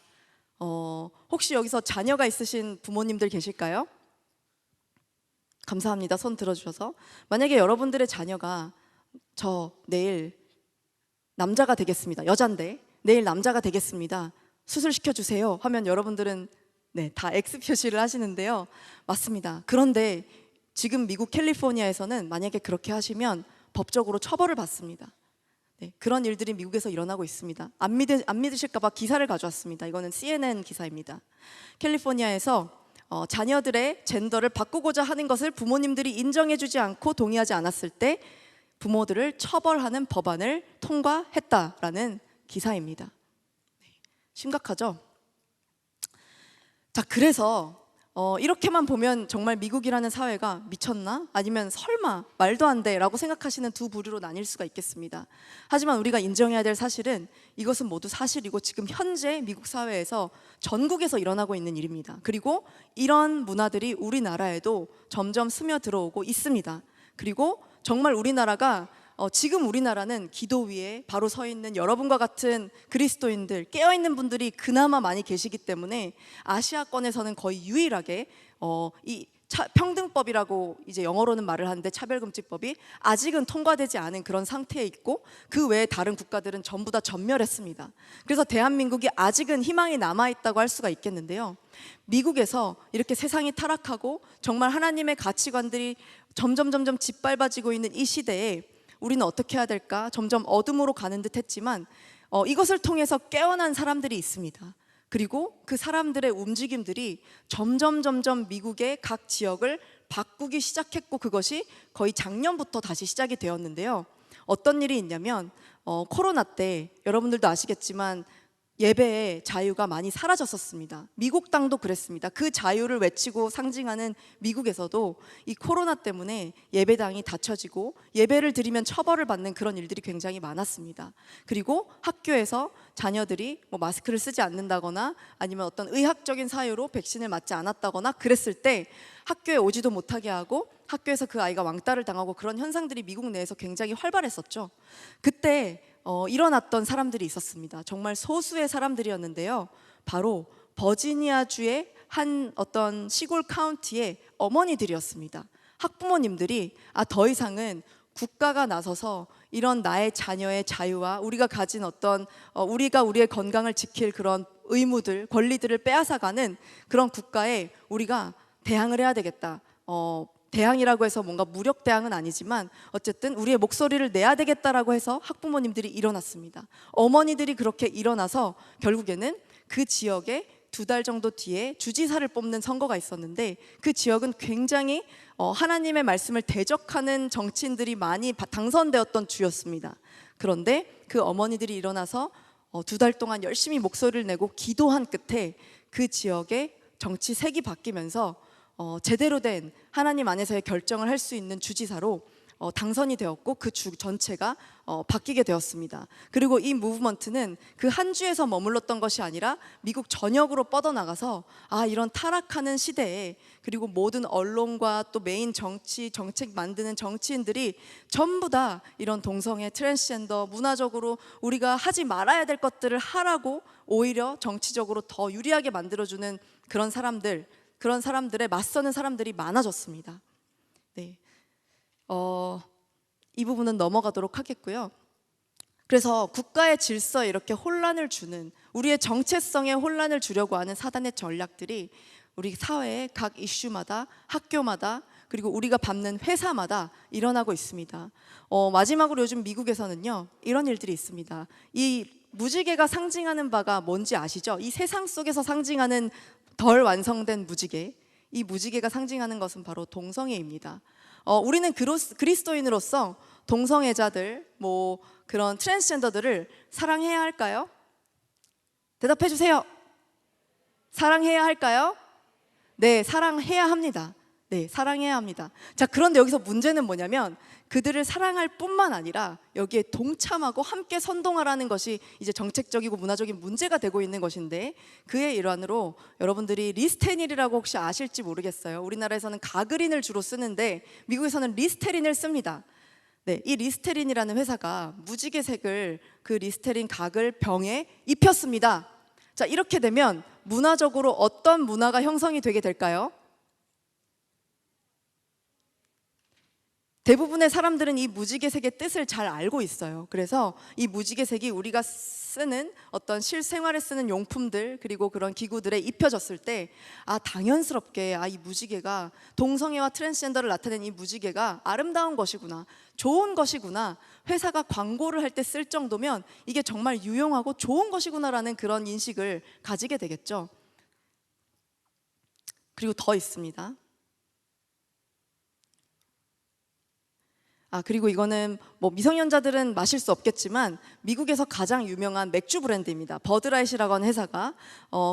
혹시 여기서 자녀가 있으신 부모님들 계실까요? 감사합니다. 손 들어주셔서. 만약에 여러분들의 자녀가 저 내일 남자가 되겠습니다. 여잔데 내일 남자가 되겠습니다. 수술시켜 주세요 하면 여러분들은 네, 다 X 표시를 하시는데요. 맞습니다. 그런데 지금 미국 캘리포니아에서는 만약에 그렇게 하시면 법적으로 처벌을 받습니다. 네, 그런 일들이 미국에서 일어나고 있습니다. 안 믿으실까 봐 기사를 가져왔습니다. 이거는 CNN 기사입니다. 캘리포니아에서 자녀들의 젠더를 바꾸고자 하는 것을 부모님들이 인정해주지 않고 동의하지 않았을 때 부모들을 처벌하는 법안을 통과했다라는 기사입니다. 심각하죠? 자, 그래서 이렇게만 보면 정말 미국이라는 사회가 미쳤나? 아니면 설마 말도 안 돼 라고 생각하시는 두 부류로 나뉠 수가 있겠습니다. 하지만 우리가 인정해야 될 사실은 이것은 모두 사실이고 지금 현재 미국 사회에서 전국에서 일어나고 있는 일입니다. 그리고 이런 문화들이 우리나라에도 점점 스며들어오고 있습니다. 그리고 정말 우리나라가 지금 우리나라는 기도 위에 바로 서 있는 여러분과 같은 그리스도인들, 깨어있는 분들이 그나마 많이 계시기 때문에 아시아권에서는 거의 유일하게 이 평등법이라고 이제 영어로는 말을 하는데 차별금지법이 아직은 통과되지 않은 그런 상태에 있고 그 외에 다른 국가들은 전부 다 전멸했습니다. 그래서 대한민국이 아직은 희망이 남아있다고 할 수가 있겠는데요. 미국에서 이렇게 세상이 타락하고 정말 하나님의 가치관들이 점점 짓밟아지고 있는 이 시대에 우리는 어떻게 해야 될까? 점점 어둠으로 가는 듯 했지만 이것을 통해서 깨어난 사람들이 있습니다. 그리고 그 사람들의 움직임들이 점점 미국의 각 지역을 바꾸기 시작했고 그것이 거의 작년부터 다시 시작이 되었는데요. 어떤 일이 있냐면 코로나 때 여러분들도 아시겠지만 예배의 자유가 많이 사라졌었습니다. 미국 땅도 그랬습니다. 그 자유를 외치고 상징하는 미국에서도 이 코로나 때문에 예배당이 닫혀지고 예배를 드리면 처벌을 받는 그런 일들이 굉장히 많았습니다. 그리고 학교에서 자녀들이 뭐 마스크를 쓰지 않는다거나 아니면 어떤 의학적인 사유로 백신을 맞지 않았다거나 그랬을 때 학교에 오지도 못하게 하고 학교에서 그 아이가 왕따를 당하고 그런 현상들이 미국 내에서 굉장히 활발했었죠. 그때 일어났던 사람들이 있었습니다. 정말 소수의 사람들이었는데요. 바로 버지니아주의 한 어떤 시골 카운티의 어머니들이었습니다. 학부모님들이 더 이상은 국가가 나서서 이런 나의 자녀의 자유와 우리가 가진 어떤 우리가 우리의 건강을 지킬 그런 의무들, 권리들을 빼앗아가는 그런 국가에 우리가 대항을 해야 되겠다. 대항이라고 해서 뭔가 무력 대항은 아니지만 어쨌든 우리의 목소리를 내야 되겠다라고 해서 학부모님들이 일어났습니다. 어머니들이 그렇게 일어나서 결국에는 그 지역에 2달 정도 뒤에 주지사를 뽑는 선거가 있었는데 그 지역은 굉장히 하나님의 말씀을 대적하는 정치인들이 많이 당선되었던 주였습니다. 그런데 그 어머니들이 일어나서 2달 동안 열심히 목소리를 내고 기도한 끝에 그 지역의 정치 색이 바뀌면서 제대로 된 하나님 안에서의 결정을 할 수 있는 주지사로 당선이 되었고 그 주 전체가 바뀌게 되었습니다. 그리고 이 무브먼트는 그 한 주에서 머물렀던 것이 아니라 미국 전역으로 뻗어나가서 이런 타락하는 시대에 그리고 모든 언론과 또 메인 정책 만드는 정치인들이 전부 다 이런 동성애, 트랜스젠더, 문화적으로 우리가 하지 말아야 될 것들을 하라고 오히려 정치적으로 더 유리하게 만들어주는 그런 사람들에 맞서는 사람들이 많아졌습니다. 네, 이 부분은 넘어가도록 하겠고요. 그래서 국가의 질서에 이렇게 혼란을 주는 우리의 정체성에 혼란을 주려고 하는 사단의 전략들이 우리 사회의 각 이슈마다 학교마다 그리고 우리가 밟는 회사마다 일어나고 있습니다. 마지막으로 요즘 미국에서는요 이런 일들이 있습니다. 이 무지개가 상징하는 바가 뭔지 아시죠? 이 세상 속에서 상징하는 덜 완성된 무지개, 이 무지개가 상징하는 것은 바로 동성애입니다. 우리는 그리스도인으로서 동성애자들, 뭐 그런 트랜스젠더들을 사랑해야 할까요? 대답해 주세요. 사랑해야 할까요? 네, 사랑해야 합니다. 네, 사랑해야 합니다. 자, 그런데 여기서 문제는 뭐냐면 그들을 사랑할 뿐만 아니라 여기에 동참하고 함께 선동하라는 것이 이제 정책적이고 문화적인 문제가 되고 있는 것인데 그의 일환으로 여러분들이 리스테닌이라고 혹시 아실지 모르겠어요. 우리나라에서는 가그린을 주로 쓰는데 미국에서는 리스테린을 씁니다. 네, 이 리스테린이라는 회사가 무지개색을 그 리스테린 각을 병에 입혔습니다. 자, 이렇게 되면 문화적으로 어떤 문화가 형성이 되게 될까요? 대부분의 사람들은 이 무지개색의 뜻을 잘 알고 있어요. 그래서 이 무지개색이 우리가 쓰는 어떤 실생활에 쓰는 용품들 그리고 그런 기구들에 입혀졌을 때 당연스럽게 이 무지개가 동성애와 트랜스젠더를 나타낸 이 무지개가 아름다운 것이구나, 좋은 것이구나, 회사가 광고를 할 때 쓸 정도면 이게 정말 유용하고 좋은 것이구나라는 그런 인식을 가지게 되겠죠. 그리고 더 있습니다. 그리고 이거는 뭐 미성년자들은 마실 수 없겠지만 미국에서 가장 유명한 맥주 브랜드입니다. 버드라이트라고 하는 회사가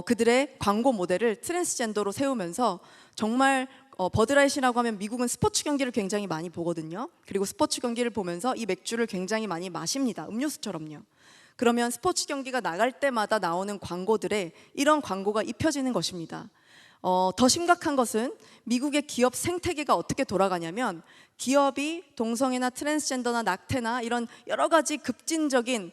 그들의 광고 모델을 트랜스젠더로 세우면서 정말 버드라이트라고 하면 미국은 스포츠 경기를 굉장히 많이 보거든요. 그리고 스포츠 경기를 보면서 이 맥주를 굉장히 많이 마십니다. 음료수처럼요. 그러면 스포츠 경기가 나갈 때마다 나오는 광고들에 이런 광고가 입혀지는 것입니다. 더 심각한 것은 미국의 기업 생태계가 어떻게 돌아가냐면 기업이 동성애나 트랜스젠더나 낙태나 이런 여러 가지 급진적인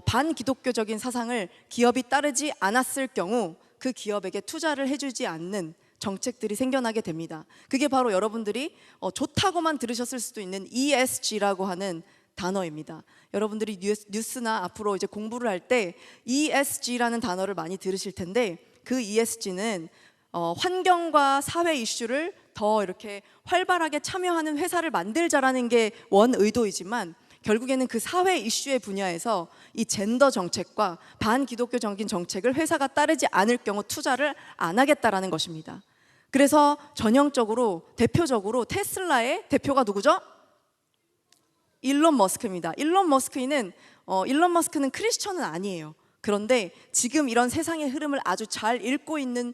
반기독교적인 사상을 기업이 따르지 않았을 경우 그 기업에게 투자를 해주지 않는 정책들이 생겨나게 됩니다. 그게 바로 여러분들이 좋다고만 들으셨을 수도 있는 ESG라고 하는 단어입니다. 여러분들이 뉴스나 앞으로 이제 공부를 할 때 ESG라는 단어를 많이 들으실 텐데 그 ESG는 환경과 사회 이슈를 더 이렇게 활발하게 참여하는 회사를 만들자라는 게 원 의도이지만 결국에는 그 사회 이슈의 분야에서 이 젠더 정책과 반기독교적인 정책을 회사가 따르지 않을 경우 투자를 안 하겠다라는 것입니다. 그래서 전형적으로 대표적으로 테슬라의 대표가 누구죠? 일론 머스크입니다. 일론 머스크는 크리스천은 아니에요. 그런데 지금 이런 세상의 흐름을 아주 잘 읽고 있는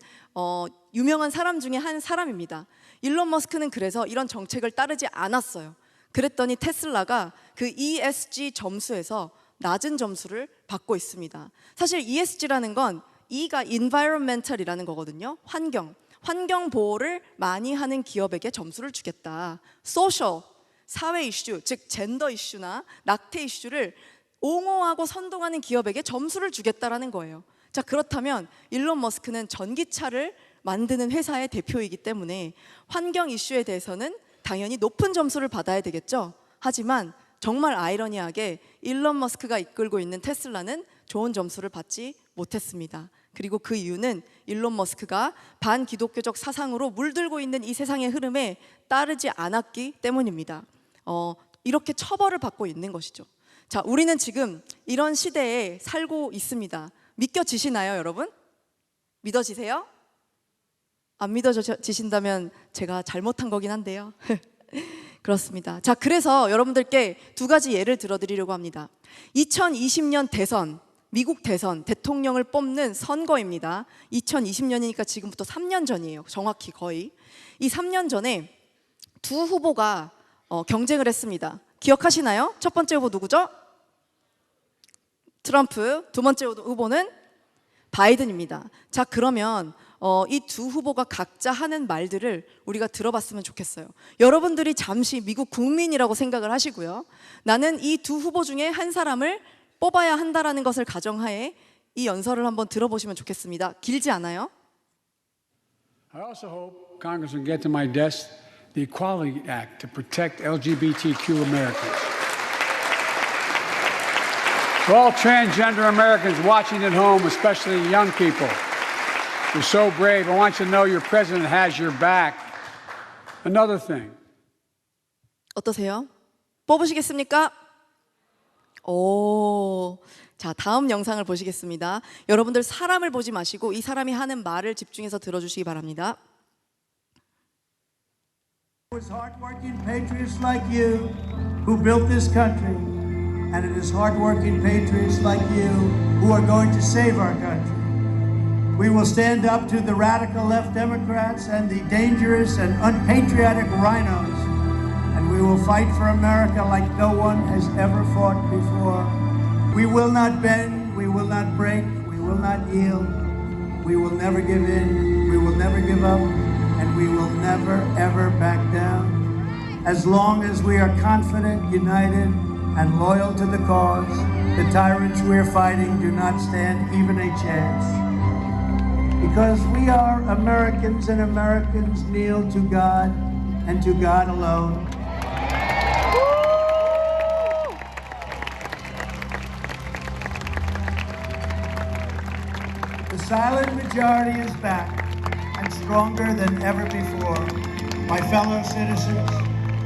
유명한 사람 중에 한 사람입니다. 일론 머스크는 그래서 이런 정책을 따르지 않았어요. 그랬더니 테슬라가 그 ESG 점수에서 낮은 점수를 받고 있습니다. 사실 ESG라는 건 E가 environmental이라는 거거든요. 환경 보호를 많이 하는 기업에게 점수를 주겠다. social, 사회 이슈, 즉 젠더 이슈나 낙태 이슈를 옹호하고 선동하는 기업에게 점수를 주겠다라는 거예요. 자, 그렇다면 일론 머스크는 전기차를 만드는 회사의 대표이기 때문에 환경 이슈에 대해서는 당연히 높은 점수를 받아야 되겠죠. 하지만 정말 아이러니하게 일론 머스크가 이끌고 있는 테슬라는 좋은 점수를 받지 못했습니다. 그리고 그 이유는 일론 머스크가 반기독교적 사상으로 물들고 있는 이 세상의 흐름에 따르지 않았기 때문입니다. 이렇게 처벌을 받고 있는 것이죠. 자, 우리는 지금 이런 시대에 살고 있습니다. 믿겨지시나요, 여러분? 믿어지세요? 안 믿어지신다면 제가 잘못한 거긴 한데요. 그렇습니다. 자, 그래서 여러분들께 두 가지 예를 들어드리려고 합니다. 2020년 대선, 미국 대선, 대통령을 뽑는 선거입니다. 2020년이니까 지금부터 3년 전이에요. 정확히 거의. 이 3년 전에 두 후보가 경쟁을 했습니다. 기억하시나요? 첫 번째 후보 누구죠? 트럼프. 두 번째 후보는 바이든입니다. 자, 그러면 이 두 후보가 각자 하는 말들을 우리가 들어봤으면 좋겠어요. 여러분들이 잠시 미국 국민이라고 생각을 하시고요. 나는 이 두 후보 중에 한 사람을 뽑아야 한다라는 것을 가정하에 이 연설을 한번 들어보시면 좋겠습니다. 길지 않아요? I also hope Congress can get to my desk the Equality Act to protect LGBTQ Americans. To all transgender Americans watching at home, especially young people, you're so brave. I want you to know your president has your back. Another thing. 어떠세요? 뽑으시겠습니까? 자, 다음 영상을 보시겠습니다. 여러분들 사람을 보지 마시고 이 사람이 하는 말을 집중해서 들어주시기 바랍니다. It was hardworking patriots like you who built this country, and it is hardworking patriots like you who are going to save our country. We will stand up to the radical left Democrats and the dangerous and unpatriotic rhinos, and we will fight for America like no one has ever fought before. We will not bend, we will not break, we will not yield. We will never give in, we will never give up, and we will never, ever back down. As long as we are confident, united, and loyal to the cause, the tyrants we are fighting do not stand even a chance. Because we are Americans, and Americans kneel to God and to God alone. The silent majority is back and stronger than ever before. My fellow citizens,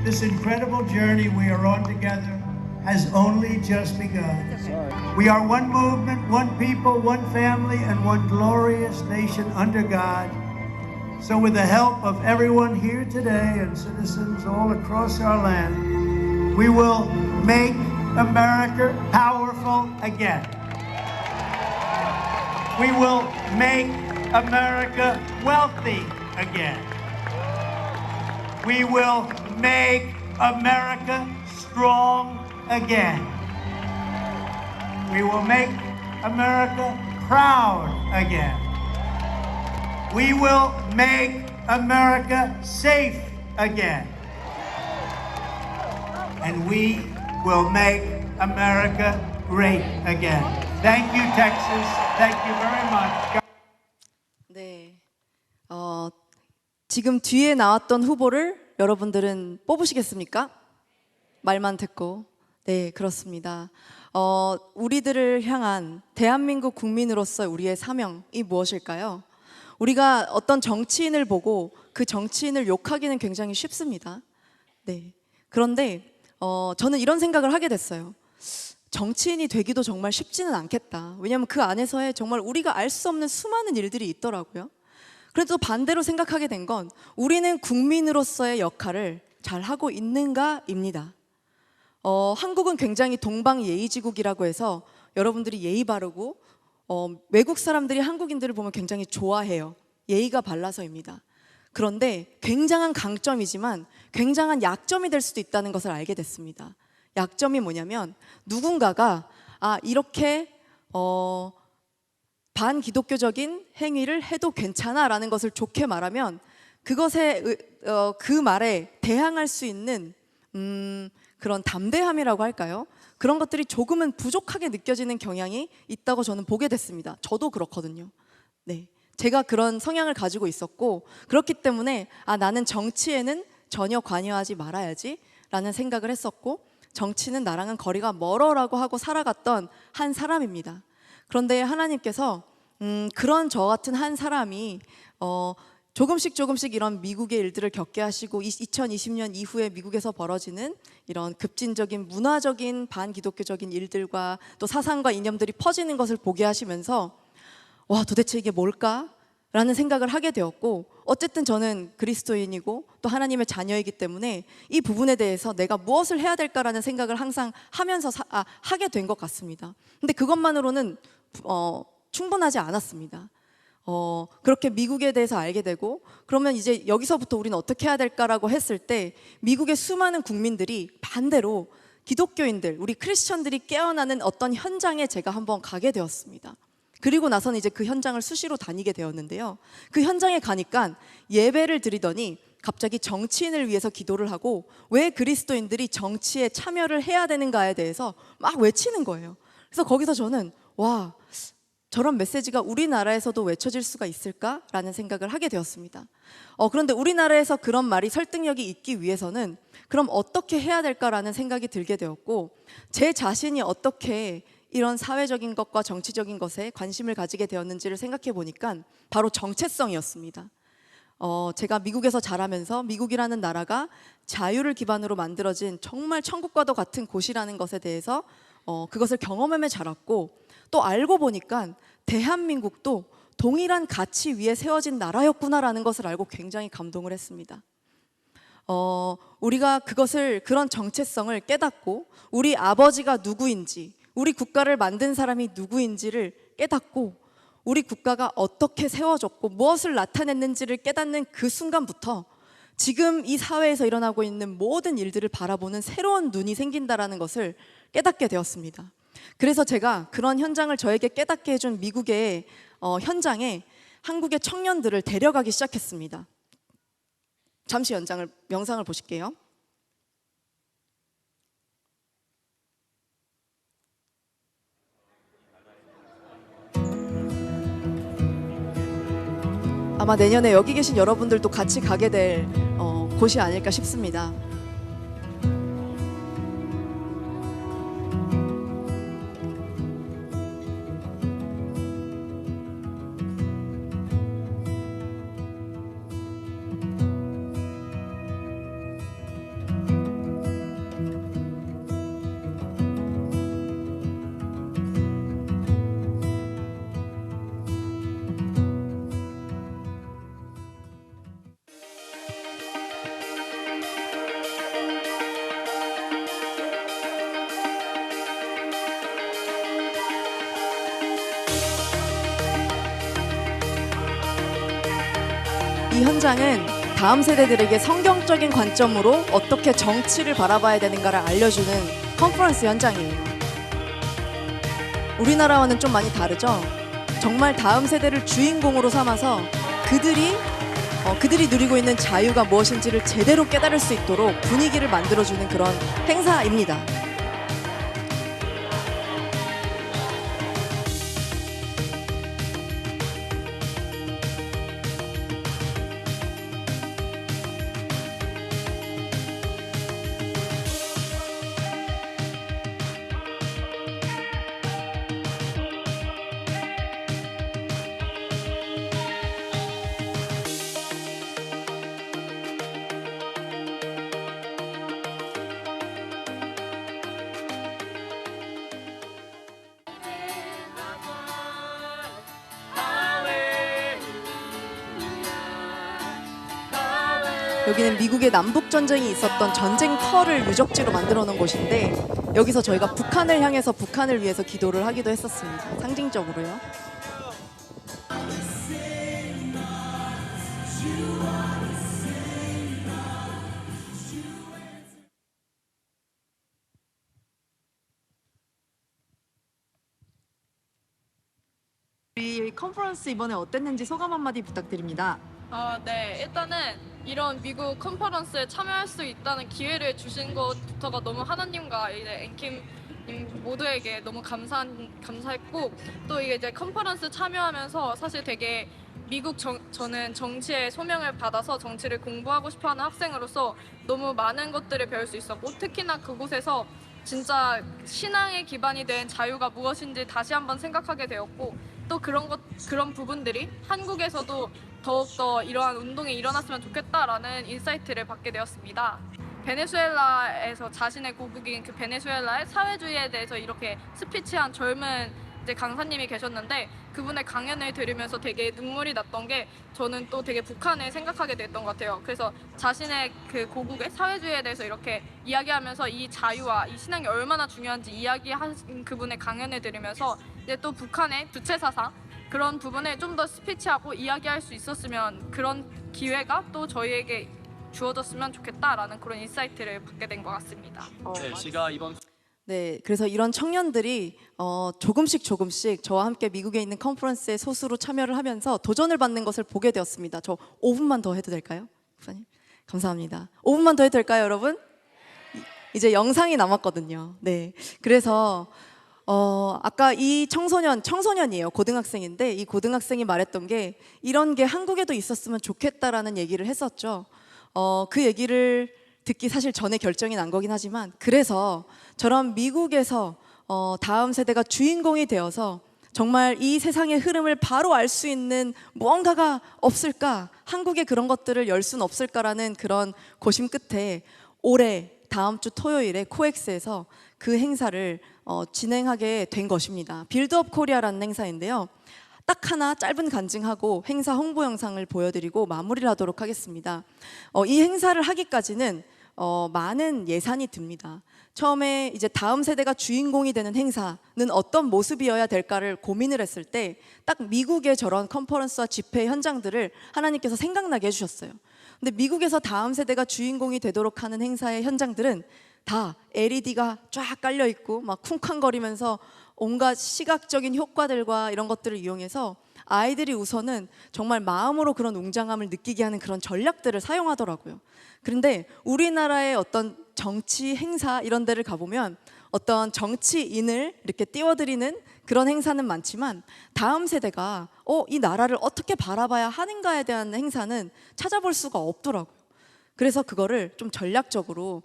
this incredible journey we are on together has only just begun. We are one movement, one people, one family, and one glorious nation under God. So with the help of everyone here today and citizens all across our land, we will make America powerful again. We will make America wealthy again. We will make America strong again. We will make America proud again. We will make America safe again. And we will make America great again. Thank you, Texas. Thank you very much. 네, 지금 뒤에 나왔던 후보를 여러분들은 뽑으시겠습니까? 말만 듣고. 네, 그렇습니다. 우리들을 향한 대한민국 국민으로서 우리의 사명이 무엇일까요? 우리가 어떤 정치인을 보고 그 정치인을 욕하기는 굉장히 쉽습니다. 네. 그런데 저는 이런 생각을 하게 됐어요. 정치인이 되기도 정말 쉽지는 않겠다. 왜냐하면 그 안에서의 정말 우리가 알 수 없는 수많은 일들이 있더라고요. 그래도 반대로 생각하게 된 건 우리는 국민으로서의 역할을 잘 하고 있는가입니다. 한국은 굉장히 동방예의지국이라고 해서 여러분들이 예의 바르고 외국 사람들이 한국인들을 보면 굉장히 좋아해요. 예의가 발라서입니다. 그런데 굉장한 강점이지만 굉장한 약점이 될 수도 있다는 것을 알게 됐습니다. 약점이 뭐냐면 누군가가 이렇게 반기독교적인 행위를 해도 괜찮아라는 것을 좋게 말하면 그것에 그 말에 대항할 수 있는 그런 담대함이라고 할까요? 그런 것들이 조금은 부족하게 느껴지는 경향이 있다고 저는 보게 됐습니다. 저도 그렇거든요. 네, 제가 그런 성향을 가지고 있었고 그렇기 때문에 나는 정치에는 전혀 관여하지 말아야지 라는 생각을 했었고 정치는 나랑은 거리가 멀어라고 하고 살아갔던 한 사람입니다. 그런데 하나님께서 그런 저 같은 한 사람이 조금씩 이런 미국의 일들을 겪게 하시고 2020년 이후에 미국에서 벌어지는 이런 급진적인 문화적인 반기독교적인 일들과 또 사상과 이념들이 퍼지는 것을 보게 하시면서 와, 도대체 이게 뭘까? 라는 생각을 하게 되었고 어쨌든 저는 그리스도인이고 또 하나님의 자녀이기 때문에 이 부분에 대해서 내가 무엇을 해야 될까라는 생각을 항상 하면서 하게 된 것 같습니다. 근데 그것만으로는 충분하지 않았습니다. 그렇게 미국에 대해서 알게 되고 그러면 이제 여기서부터 우리는 어떻게 해야 될까라고 했을 때 미국의 수많은 국민들이 반대로 기독교인들, 우리 크리스천들이 깨어나는 어떤 현장에 제가 한번 가게 되었습니다. 그리고 나서는 이제 그 현장을 수시로 다니게 되었는데요. 그 현장에 가니까 예배를 드리더니 갑자기 정치인을 위해서 기도를 하고 왜 그리스도인들이 정치에 참여를 해야 되는가에 대해서 막 외치는 거예요. 그래서 거기서 저는 와, 저런 메시지가 우리나라에서도 외쳐질 수가 있을까라는 생각을 하게 되었습니다. 그런데 우리나라에서 그런 말이 설득력이 있기 위해서는 그럼 어떻게 해야 될까라는 생각이 들게 되었고 제 자신이 어떻게 이런 사회적인 것과 정치적인 것에 관심을 가지게 되었는지를 생각해 보니까 바로 정체성이었습니다. 제가 미국에서 자라면서 미국이라는 나라가 자유를 기반으로 만들어진 정말 천국과도 같은 곳이라는 것에 대해서 그것을 경험하며 자랐고 또 알고 보니까 대한민국도 동일한 가치 위에 세워진 나라였구나라는 것을 알고 굉장히 감동을 했습니다. 우리가 그런 정체성을 깨닫고 우리 아버지가 누구인지 우리 국가를 만든 사람이 누구인지를 깨닫고 우리 국가가 어떻게 세워졌고 무엇을 나타냈는지를 깨닫는 그 순간부터 지금 이 사회에서 일어나고 있는 모든 일들을 바라보는 새로운 눈이 생긴다라는 것을 깨닫게 되었습니다. 그래서 제가 그런 현장을 저에게 깨닫게 해준 미국의 현장에 한국의 청년들을 데려가기 시작했습니다. 잠시 영상을 보실게요. 아마 내년에 여기 계신 여러분들도 같이 가게 될 곳이 아닐까 싶습니다. 현장은 다음 세대들에게 성경적인 관점으로 어떻게 정치를 바라봐야 되는가를 알려주는 컨퍼런스 현장이에요. 우리나라와는 좀 많이 다르죠? 정말 다음 세대를 주인공으로 삼아서 그들이 누리고 있는 자유가 무엇인지를 제대로 깨달을 수 있도록 분위기를 만들어주는 그런 행사입니다. 여기는 미국의 남북 전쟁이 있었던 전쟁터를 유적지로 만들어 놓은 곳인데 여기서 저희가 북한을 향해서 북한을 위해서 기도를 하기도 했었습니다. 상징적으로요. 우리 컨퍼런스 이번에 어땠는지 소감 한마디 부탁드립니다. 네. 일단은 이런 미국 컨퍼런스에 참여할 수 있다는 기회를 주신 것부터가 너무 하나님과 이제 앵킴님 모두에게 너무 감사했고, 또 이게 이제 컨퍼런스 참여하면서 사실 되게 저는 정치의 소명을 받아서 정치를 공부하고 싶어하는 학생으로서 너무 많은 것들을 배울 수 있었고, 특히나 그곳에서 진짜 신앙에 기반이 된 자유가 무엇인지 다시 한번 생각하게 되었고, 또 그런 부분들이 한국에서도 더욱더 이러한 운동이 일어났으면 좋겠다라는 인사이트를 받게 되었습니다. 베네수엘라에서 자신의 고국인 그 베네수엘라의 사회주의에 대해서 이렇게 스피치한 젊은 이제 강사님이 계셨는데, 그분의 강연을 들으면서 되게 눈물이 났던 게 저는 또 되게 북한을 생각하게 됐던 것 같아요. 그래서 자신의 그 고국의 사회주의에 대해서 이렇게 이야기하면서 이 자유와 이 신앙이 얼마나 중요한지 이야기하신 그분의 강연을 들으면서 이제 또 북한의 주체 사상 그런 부분을 좀 더 스피치하고 이야기할 수 있었으면, 그런 기회가 또 저희에게 주어졌으면 좋겠다라는 그런 인사이트를 받게 된 것 같습니다. 네, 제가 이번 네, 그래서 이런 청년들이 조금씩 저와 함께 미국에 있는 컨퍼런스에 소수로 참여를 하면서 도전을 받는 것을 보게 되었습니다. 저 5분만 더 해도 될까요? 목사님? 감사합니다. 5분만 더 해도 될까요, 여러분? 이제 영상이 남았거든요. 네, 그래서 아까 이 청소년이에요. 고등학생인데 이 고등학생이 말했던 게 이런 게 한국에도 있었으면 좋겠다라는 얘기를 했었죠. 그 얘기를 듣기 사실 전에 결정이 난 거긴 하지만, 그래서 저런 미국에서 다음 세대가 주인공이 되어서 정말 이 세상의 흐름을 바로 알 수 있는 무언가가 없을까, 한국에 그런 것들을 열 수는 없을까라는 그런 고심 끝에 올해 다음 주 토요일에 코엑스에서 그 행사를 진행하게 된 것입니다. 빌드업 코리아라는 행사인데요. 딱 하나 짧은 간증하고 행사 홍보 영상을 보여드리고 마무리를 하도록 하겠습니다. 이 행사를 하기까지는 많은 예산이 듭니다. 처음에 이제 다음 세대가 주인공이 되는 행사는 어떤 모습이어야 될까를 고민을 했을 때 딱 미국의 저런 컨퍼런스와 집회 현장들을 하나님께서 생각나게 해주셨어요. 근데 미국에서 다음 세대가 주인공이 되도록 하는 행사의 현장들은 다 LED가 쫙 깔려 있고 막 쿵쾅거리면서 온갖 시각적인 효과들과 이런 것들을 이용해서 아이들이 우선은 정말 마음으로 그런 웅장함을 느끼게 하는 그런 전략들을 사용하더라고요. 그런데 우리나라의 어떤 정치 행사 이런 데를 가보면 어떤 정치인을 이렇게 띄워드리는 그런 행사는 많지만 다음 세대가 이 나라를 어떻게 바라봐야 하는가에 대한 행사는 찾아볼 수가 없더라고요. 그래서 그거를 좀 전략적으로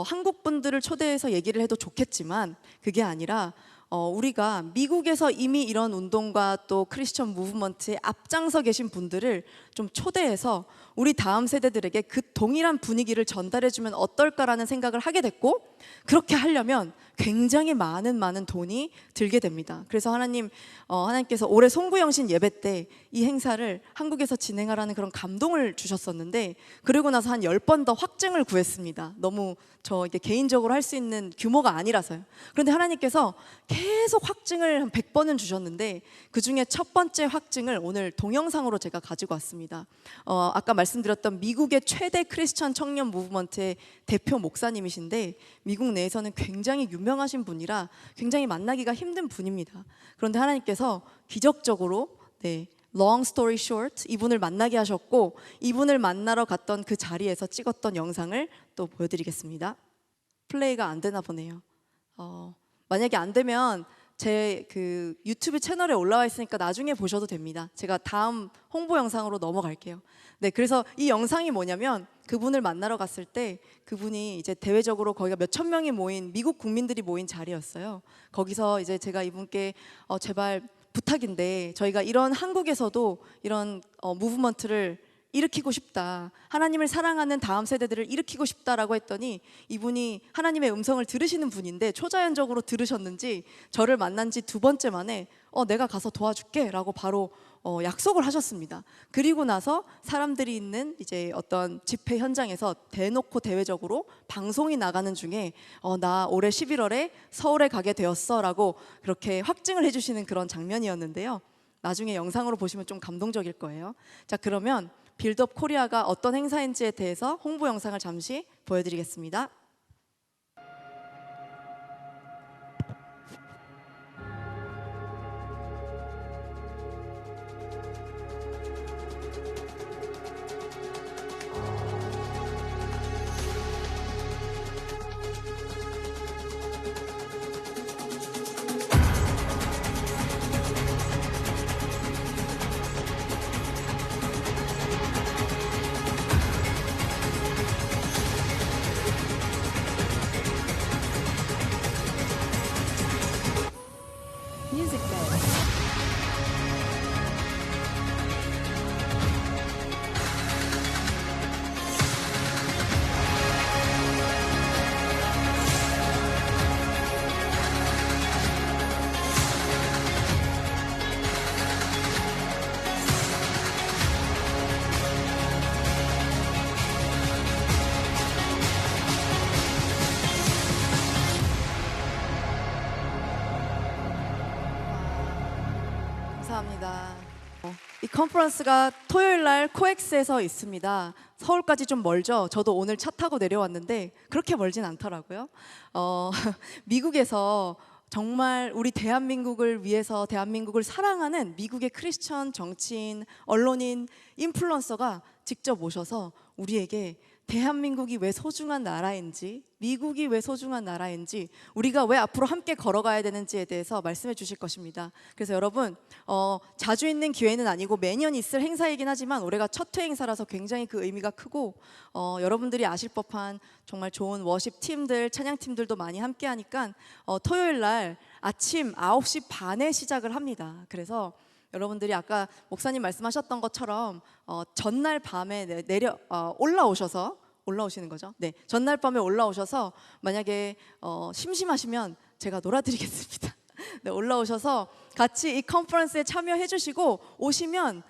한국 분들을 초대해서 얘기를 해도 좋겠지만 그게 아니라 우리가 미국에서 이미 이런 운동과 또 크리스천 무브먼트에 앞장서 계신 분들을 좀 초대해서 우리 다음 세대들에게 그 동일한 분위기를 전달해주면 어떨까라는 생각을 하게 됐고, 그렇게 하려면 굉장히 많은 돈이 들게 됩니다. 그래서 하나님께서 올해 송구영신 예배 때 이 행사를 한국에서 진행하라는 그런 감동을 주셨었는데, 그리고 나서 한 10번 더 확증을 구했습니다. 너무 이게 개인적으로 할 수 있는 규모가 아니라서요. 그런데 하나님께서 계속 확증을 한 100번은 주셨는데, 그 중에 첫 번째 확증을 오늘 동영상으로 제가 가지고 왔습니다. 아까 말씀드렸던 미국의 최대 크리스천 청년 무브먼트의 대표 목사님이신데, 미국 내에서는 굉장히 유명하신 분이라 굉장히 만나기가 힘든 분입니다. 그런데 하나님께서 기적적으로 long story short, 이분을 만나게 하셨고, 이분을 만나러 갔던 그 자리에서 찍었던 영상을 또 보여드리겠습니다. 플레이가 안 되나 보네요. 만약에 안 되면 제 그 유튜브 채널에 올라와 있으니까 나중에 보셔도 됩니다. 제가 다음 홍보 영상으로 넘어갈게요. 네, 그래서 이 영상이 뭐냐면, 그분을 만나러 갔을 때 그분이 이제 대외적으로 거기가 몇천 명이 모인, 미국 국민들이 모인 자리였어요. 거기서 이제 제가 이분께 제발 부탁인데, 저희가 이런 한국에서도 이런 무브먼트를 일으키고 싶다, 하나님을 사랑하는 다음 세대들을 일으키고 싶다라고 했더니, 이분이 하나님의 음성을 들으시는 분인데 초자연적으로 들으셨는지 저를 만난 지 2번째 만에 내가 가서 도와줄게 라고 바로 약속을 하셨습니다. 그리고 나서 사람들이 있는 이제 어떤 집회 현장에서 대놓고 대외적으로 방송이 나가는 중에 나 올해 11월에 서울에 가게 되었어 라고 그렇게 확증을 해주시는 그런 장면이었는데요. 나중에 영상으로 보시면 좀 감동적일 거예요. 자, 그러면 빌드업 코리아가 어떤 행사인지에 대해서 홍보 영상을 잠시 보여드리겠습니다. Music Bed. 감사합니다. 이 컨퍼런스가 토요일 날 코엑스에서 있습니다. 서울까지 좀 멀죠. 저도 오늘 차 타고 내려왔는데 그렇게 멀진 않더라고요. 미국에서 정말 우리 대한민국을 위해서, 대한민국을 사랑하는 미국의 크리스천 정치인, 언론인, 인플루언서가 직접 오셔서 우리에게 대한민국이 왜 소중한 나라인지, 미국이 왜 소중한 나라인지, 우리가 왜 앞으로 함께 걸어가야 되는지에 대해서 말씀해 주실 것입니다. 그래서 여러분, 자주 있는 기회는 아니고 매년 있을 행사이긴 하지만 올해가 첫 회 행사라서 굉장히 그 의미가 크고, 여러분들이 아실 법한 정말 좋은 워십 팀들, 찬양 팀들도 많이 함께 하니까 토요일 날 아침 9시 반에 시작을 합니다. 그래서 여러분들이 아까 목사님 말씀하셨던 것처럼 전날 밤에 올라오시는 거죠. 네, 전날 밤에 올라오셔서 만약에 심심하시면 제가 놀아드리겠습니다. 네, 올라오셔서 같이 이 컨퍼런스에 참여해 주시고 오시면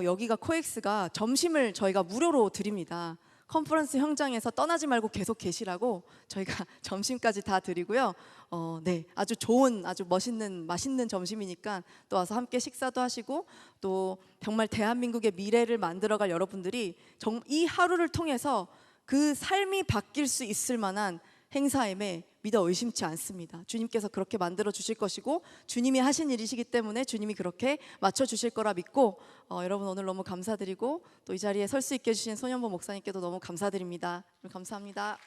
여기가 코엑스가 점심을 저희가 무료로 드립니다. 컨퍼런스 현장에서 떠나지 말고 계속 계시라고 저희가 점심까지 다 드리고요. 네, 아주 좋은, 아주 맛있는 점심이니까 또 와서 함께 식사도 하시고, 또 정말 대한민국의 미래를 만들어갈 여러분들이 이 하루를 통해서 그 삶이 바뀔 수 있을 만한 행사임에 믿어 의심치 않습니다. 주님께서 그렇게 만들어 주실 것이고 주님이 하신 일이시기 때문에 주님이 그렇게 맞춰 주실 거라 믿고, 여러분 오늘 너무 감사드리고 또 이 자리에 설 수 있게 해주신 손현보 목사님께도 너무 감사드립니다. 감사합니다.